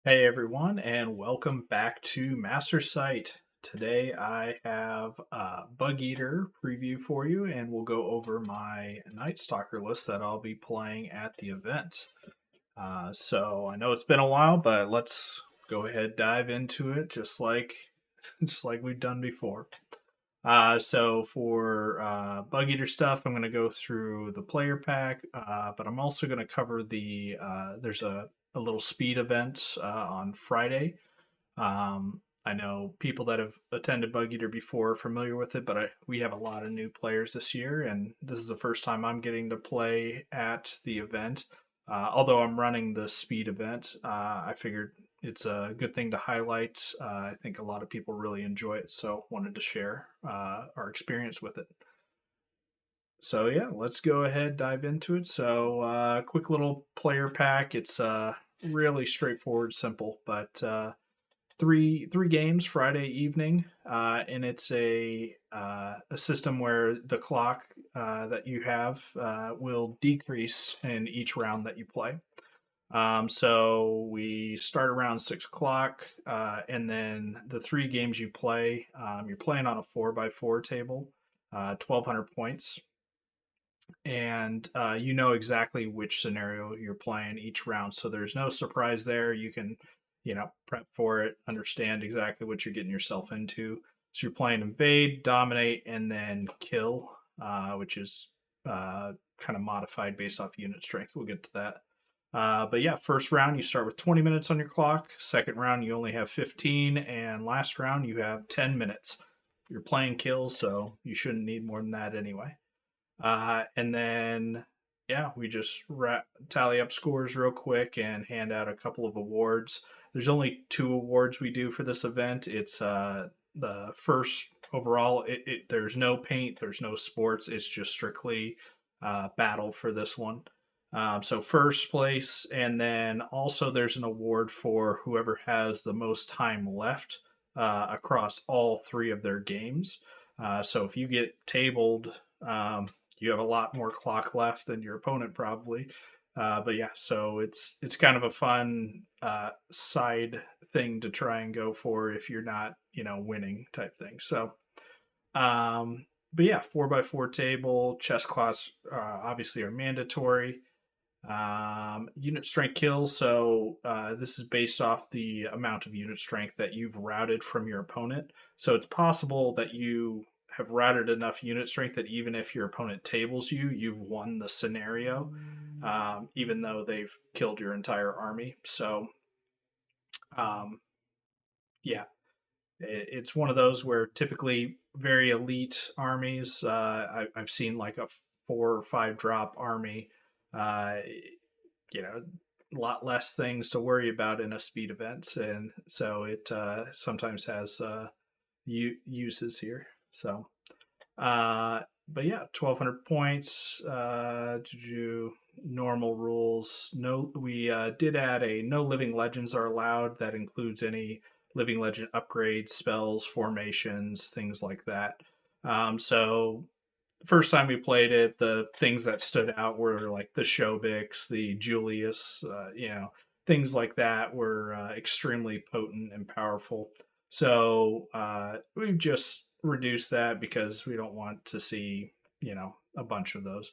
Hey everyone, and welcome back to Master Site. Today I have a Bugeater preview for you, and we'll go over my Nightstalker list that I'll be playing at the event. So I know it's been a while, but let's go ahead dive into it, just like just like we've done before. So for Bug Eater stuff, I'm going to go through the player pack, but I'm also going to cover there's a little speed event on Friday. I know people that have attended Bug Eater before are familiar with it, but we have a lot of new players this year, and this is the first time I'm getting to play at the event. Although I'm running the speed event, I figured it's a good thing to highlight. I think a lot of people really enjoy it, so wanted to share our experience with it. So yeah, let's go ahead dive into it. So quick little player pack. It's really straightforward, simple, but three games Friday evening, and it's a system where the clock that you have will decrease in each round that you play. So we start around 6 o'clock, and then the three games you play, you're playing on a 4x4 table, 1,200 points, and you know exactly which scenario you're playing each round. So there's no surprise there. You can, prep for it, understand exactly what you're getting yourself into. So you're playing invade, dominate, and then kill, which is kind of modified based off unit strength. We'll get to that. But yeah, first round you start with 20 minutes on your clock. Second round you only have 15, and last round you have 10 minutes. You're playing kills, so you shouldn't need more than that anyway. And then, yeah, we just tally up scores real quick and hand out a couple of awards. There's only two awards we do for this event. It's the first overall. There's no paint, there's no sports. It's just strictly battle for this one. So first place, and then also there's an award for whoever has the most time left across all three of their games. So if you get tabled, you have a lot more clock left than your opponent probably. But yeah, so it's kind of a fun side thing to try and go for if you're not winning type thing. So but yeah, 4x4 table, chess clots obviously are mandatory. Unit strength kills. So this is based off the amount of unit strength that you've routed from your opponent. So it's possible that you have routed enough unit strength that even if your opponent tables you, you've won the scenario, even though they've killed your entire army. So um, yeah, it's one of those where typically very elite armies. I've seen like a 4 or 5 drop army. Uh, a lot less things to worry about in a speed event, and so it sometimes has uses here. So, uh, but yeah, 1,200 points. Normal rules. No, we did add a no living legends are allowed. That includes any living legend upgrades, spells, formations, things like that. So first time we played it, the things that stood out were like the Shobix, the Julius, things like that were extremely potent and powerful. So we've just reduced that because we don't want to see, a bunch of those.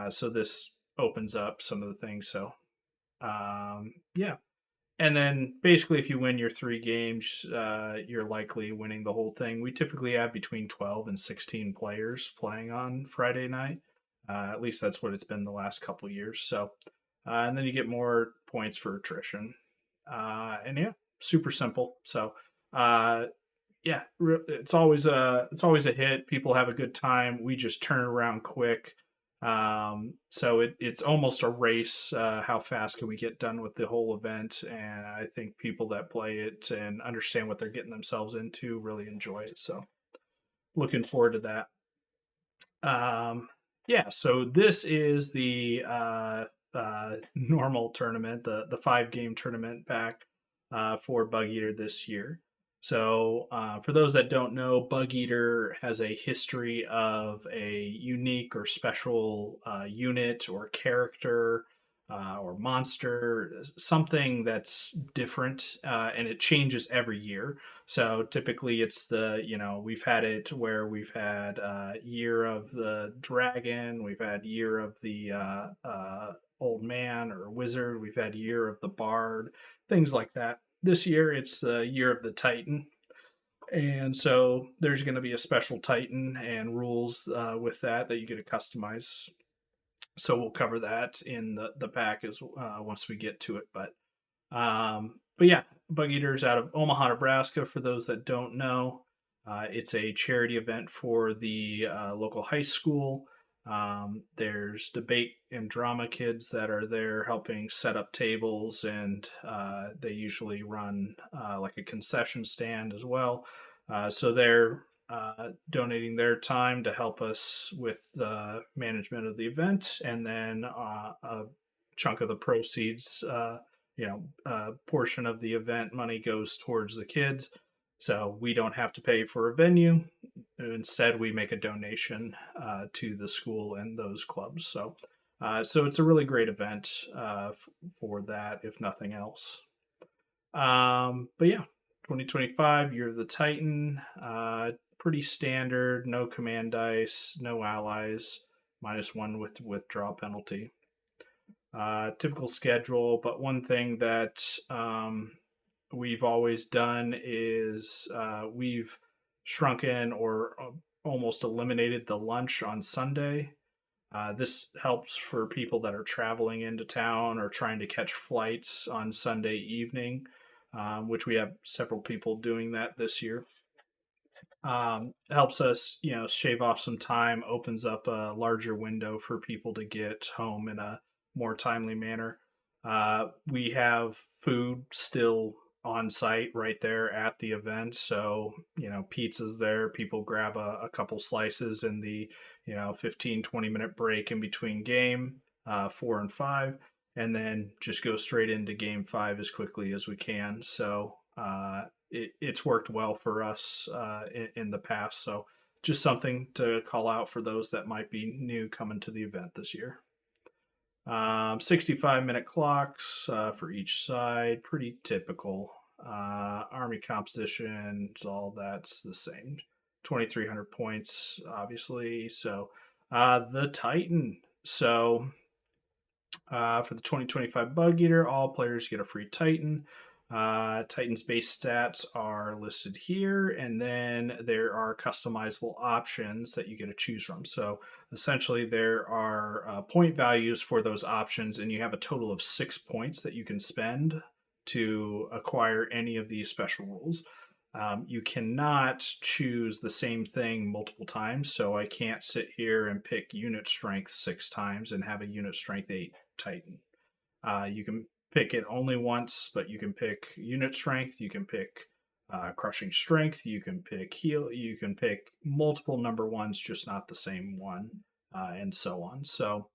So this opens up some of the things. So yeah, and then basically, if you win your three games, you're likely winning the whole thing. We typically have between 12 and 16 players playing on Friday night. At least that's what it's been the last couple of years. So, and then you get more points for attrition. And yeah, super simple. So, uh, yeah, it's always a hit. People have a good time. We just turn around quick. So it's almost a race. How fast can we get done with the whole event? And I think people that play it and understand what they're getting themselves into really enjoy it. So looking forward to that. Yeah, so this is the normal tournament, the 5 game tournament pack for Bug Eater this year. So, for those that don't know, Bug Eater has a history of a unique or special unit or character or monster, something that's different, and it changes every year. So typically, it's we've had it where we've had year of the dragon, we've had year of the old man or wizard, we've had year of the bard, things like that. This year, it's the year of the titan. And so there's going to be a special Titan and rules with that you get to customize. So we'll cover that in the pack as once we get to it. But yeah, Bug Eaters out of Omaha, Nebraska. For those that don't know, it's a charity event for the local high school. There's debate and drama kids that are there helping set up tables, and they usually run like a concession stand as well. So they're donating their time to help us with the management of the event, and then a chunk of the proceeds, a portion of the event money goes towards the kids. So we don't have to pay for a venue. Instead, we make a donation to the school and those clubs. So it's a really great event for that, if nothing else. But yeah, 2025 Year of the Titan, pretty standard. No command dice, no allies, -1 with withdrawal penalty. Typical schedule, but one thing that we've always done is we've shrunken or almost eliminated the lunch on Sunday. This helps for people that are traveling into town or trying to catch flights on Sunday evening, which we have several people doing that this year. Helps us, shave off some time, opens up a larger window for people to get home in a more timely manner. We have food still on site right there at the event. So, pizza's there. People grab a couple slices in the, 15, 20-minute break in between game 4 and 5, and then just go straight into game 5 as quickly as we can. So, it's worked well for us in the past. So just something to call out for those that might be new coming to the event this year. 65-minute clocks for each side, pretty typical. Army composition, all that's the same. 2,300 points, obviously. So the Titan. So for the 2025 Bug Eater, all players get a free Titan. Titan's base stats are listed here, and then there are customizable options that you get to choose from. So essentially, there are point values for those options, and you have a total of 6 points that you can spend to acquire any of these special rules. You cannot choose the same thing multiple times, so I can't sit here and pick unit strength 6 times and have a unit strength 8 Titan. You can pick it only once, but you can pick unit strength, you can pick crushing strength, you can pick heal, you can pick multiple number ones, just not the same one, and so on. So,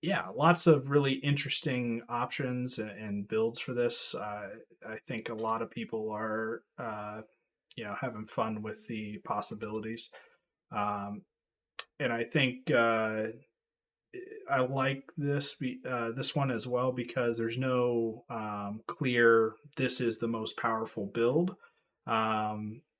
yeah, lots of really interesting options and builds for this. I think a lot of people are, having fun with the possibilities. Um, and I think I like this one as well because there's no clear this is the most powerful build.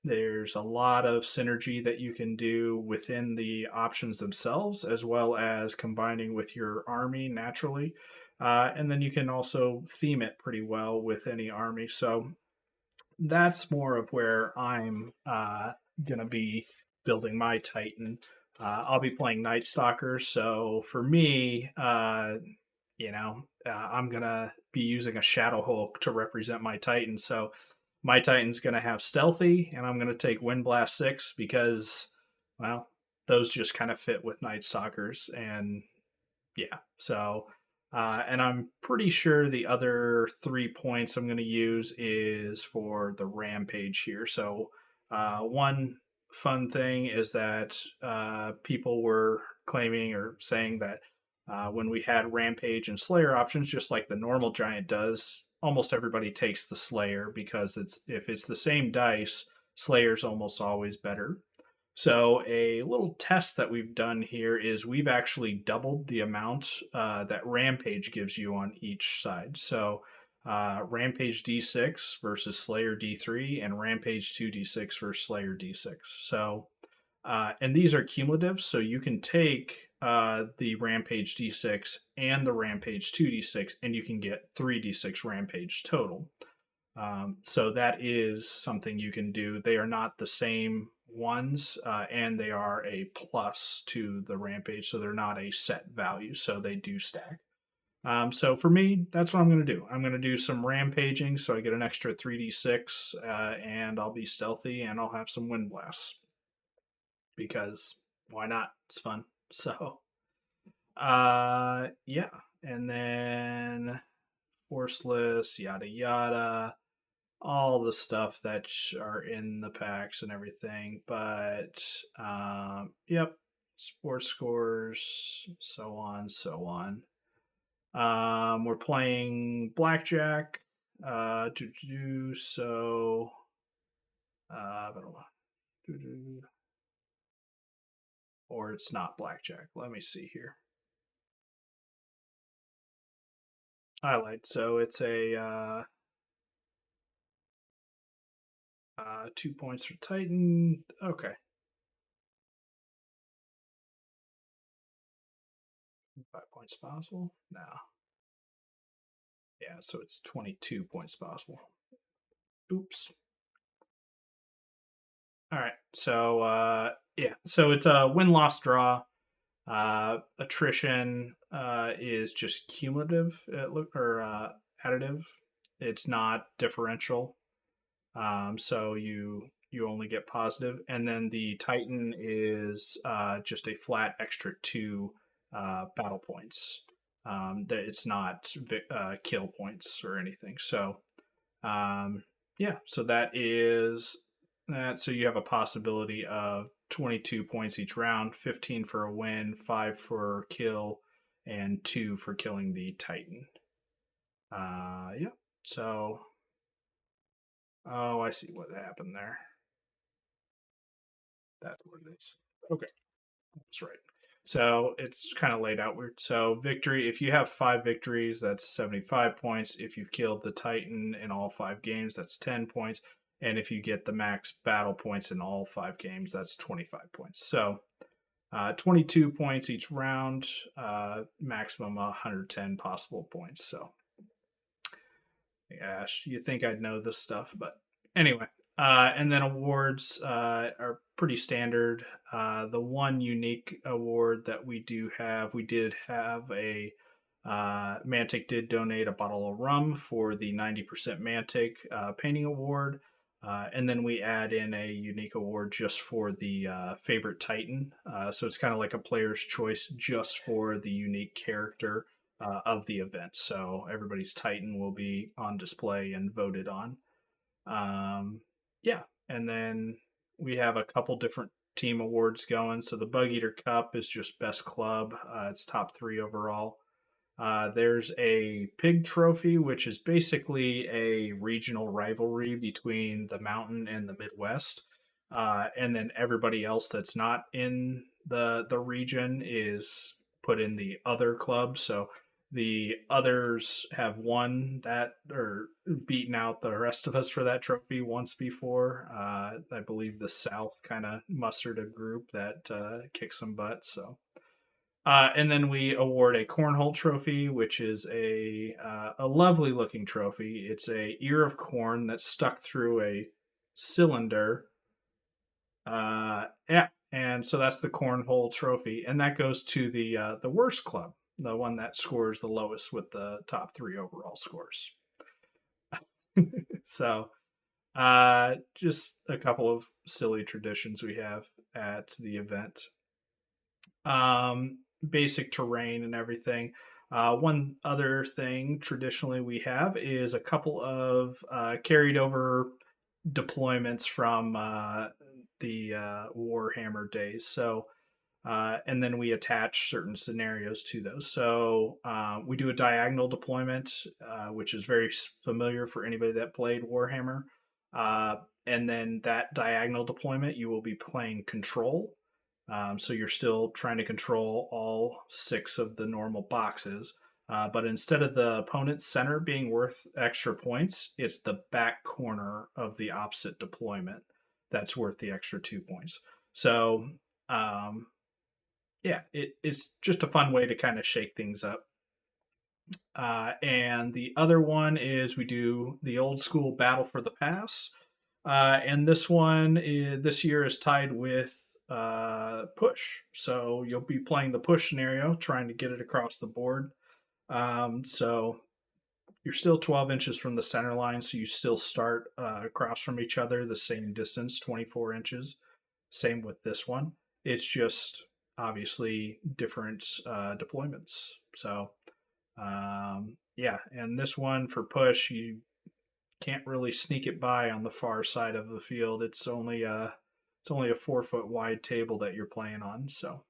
There's a lot of synergy that you can do within the options themselves, as well as combining with your army naturally. And then you can also theme it pretty well with any army. So that's more of where I'm going to be building my Titan. I'll be playing Nightstalker, so for me, I'm going to be using a Shadow Hulk to represent my Titan. So my Titan's going to have Stealthy, and I'm going to take Wind Blast 6 because, well, those just kind of fit with Nightstalkers. And yeah, so and I'm pretty sure the other 3 points I'm going to use is for the rampage here. So one fun thing is that people were claiming or saying that when we had rampage and slayer options, just like the normal giant does, almost everybody takes the slayer because if it's the same dice, slayer's almost always better. So a little test that we've done here is we've actually doubled the amount that Rampage gives you on each side. So Rampage D6 versus Slayer D3 and Rampage 2D6 versus Slayer D6. So and these are cumulative, so you can take the Rampage D6 and the Rampage 2D6 and you can get 3D6 Rampage total. So that is something you can do. They are not the same ones, and they are a plus to the Rampage, so they're not a set value, so they do stack. So for me, that's what I'm going to do. I'm going to do some rampaging, so I get an extra 3d6, and I'll be stealthy, and I'll have some wind blasts because why not? It's fun. So, yeah, and then forceless, yada yada, all the stuff that are in the packs and everything. But yep, sports scores, so on, so on. We're playing blackjack. To do so. Or it's not blackjack. Let me see here. Highlight. So it's a 2 points for Titan. Okay. 5 points possible? No. Yeah, so it's 22 points possible. Oops. All right. So yeah, so it's a win loss draw. Attrition is just cumulative or additive. It's not differential. So you only get positive, and then the Titan is just a flat extra 2 battle points. That it's not kill points or anything. So yeah, so that is that. So you have a possibility of 22 points each round, 15 for a win, 5 for kill, and 2 for killing the Titan. Yeah. So, oh, I see what happened there. That's what it is. Okay, that's right. So it's kind of laid out weird. So victory, if you have 5 victories, that's 75 points. If you've killed the Titan in all 5 games, that's 10 points. And if you get the max battle points in all 5 games, that's 25 points. So 22 points each round, maximum 110 possible points. So gosh, you think I'd know this stuff, but anyway. And then awards are pretty standard. The one unique award that we do have, we did have a Mantic did donate a bottle of rum for the 90% Mantic painting award. And then we add in a unique award just for the favorite Titan. So it's kind of like a player's choice just for the unique character of the event. So everybody's Titan will be on display and voted on. Yeah, and then we have a couple different team awards going. So the Bugeater Cup is just best club. It's top 3 overall. There's a pig trophy, which is basically a regional rivalry between the mountain and the Midwest. And then everybody else that's not in the region is put in the other club. So the others have won that or beaten out the rest of us for that trophy once before. I believe the South kind of mustered a group that kicked some butt. So and then we award a cornhole trophy, which is a lovely looking trophy. It's a ear of corn that's stuck through a cylinder. Yeah, and so that's the cornhole trophy, and that goes to the worst club, the one that scores the lowest with the top 3 overall scores. So just a couple of silly traditions we have at the event. Basic terrain and everything. One other thing traditionally we have is a couple of carried over deployments from the Warhammer days. So, and then we attach certain scenarios to those. So we do a diagonal deployment, which is very familiar for anybody that played Warhammer. and then that diagonal deployment, you will be playing control. So you're still trying to control all 6 of the normal boxes. But instead of the opponent's center being worth extra points, it's the back corner of the opposite deployment that's worth the extra 2 points. So, um, yeah, it's just a fun way to kind of shake things up. And the other one is we do the old school Battle for the Pass. And this one this year is tied with push. So you'll be playing the push scenario, trying to get it across the board. So you're still 12 inches from the center line, so you still start across from each other the same distance, 24 inches. Same with this one. It's just obviously different deployments. So yeah, and this one for push, you can't really sneak it by on the far side of the field. It's only a 4 foot wide table that you're playing on. So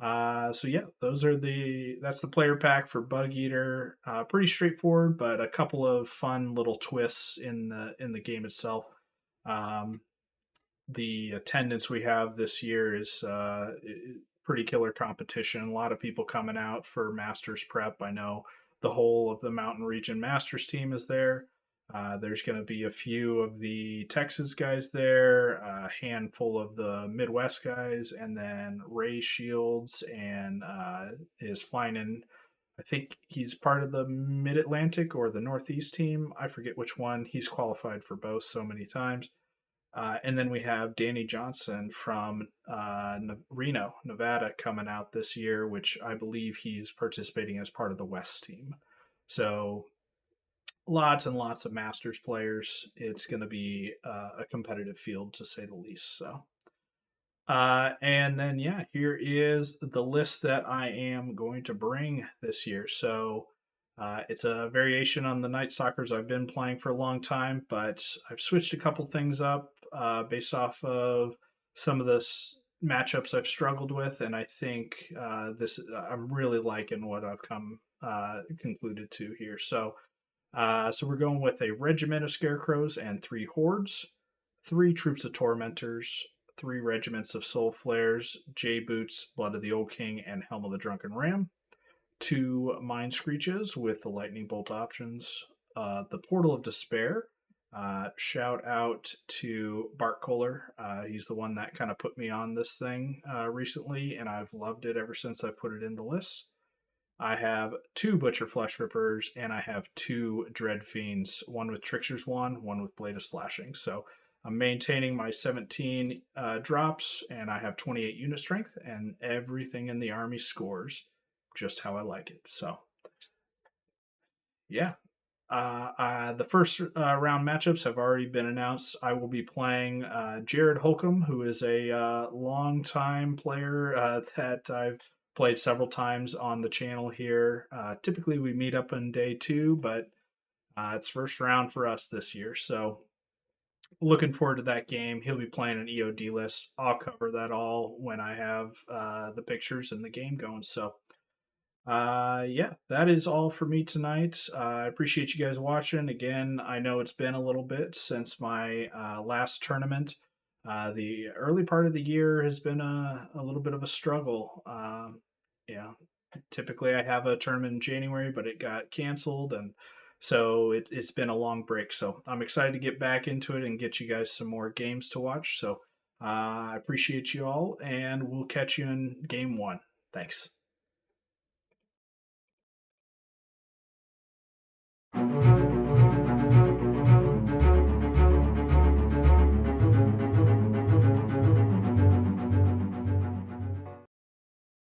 yeah, that's the player pack for Bugeater. Pretty straightforward, but a couple of fun little twists in the game itself. Um, the attendance we have this year is pretty killer competition. A lot of people coming out for Masters prep. I know the whole of the Mountain Region Masters team is there. There's going to be a few of the Texas guys there, a handful of the Midwest guys, and then Ray Shields and is flying in. I think he's part of the Mid Atlantic or the Northeast team. I forget which one. He's qualified for both so many times. And then we have Danny Johnson from Reno, Nevada, coming out this year, which I believe he's participating as part of the West team. So lots and lots of Masters players. It's going to be a competitive field to say the least. And then, yeah, here is the list that I am going to bring this year. So it's a variation on the Nightstalkers I've been playing for a long time, but I've switched a couple things up based off of some of the matchups I've struggled with, and I think I'm really liking what I've come concluded to here. So we're going with a regiment of scarecrows and 3 hordes, 3 troops of tormentors, 3 regiments of soul flares, J boots, blood of the old king, and helm of the drunken ram. 2 mind screeches with the lightning bolt options. The portal of despair. Shout out to Bart Kohler. He's the one that kind of put me on this thing recently, and I've loved it ever since I've put it in the list. I have 2 Butcher Flesh Rippers, and I have 2 Dread Fiends, one with Trickster's Wand, one with Blade of Slashing. So I'm maintaining my 17 drops, and I have 28 unit strength, and everything in the army scores just how I like it. So, yeah. The first round matchups have already been announced. I will be playing Jared Holcomb, who is a long-time player that I've played several times on the channel here. Typically, we meet up on day 2, but it's first round for us this year. So, looking forward to that game. He'll be playing an EOD list. I'll cover that all when I have the pictures and the game going. So, yeah, that is all for me tonight. I appreciate you guys watching. Again, I know it's been a little bit since my last tournament. The early part of the year has been a little bit of a struggle. Yeah, typically I have a tournament in January, but it got canceled, and so it's been a long break. So I'm excited to get back into it and get you guys some more games to watch. So I appreciate you all, and we'll catch you in game 1. Thanks.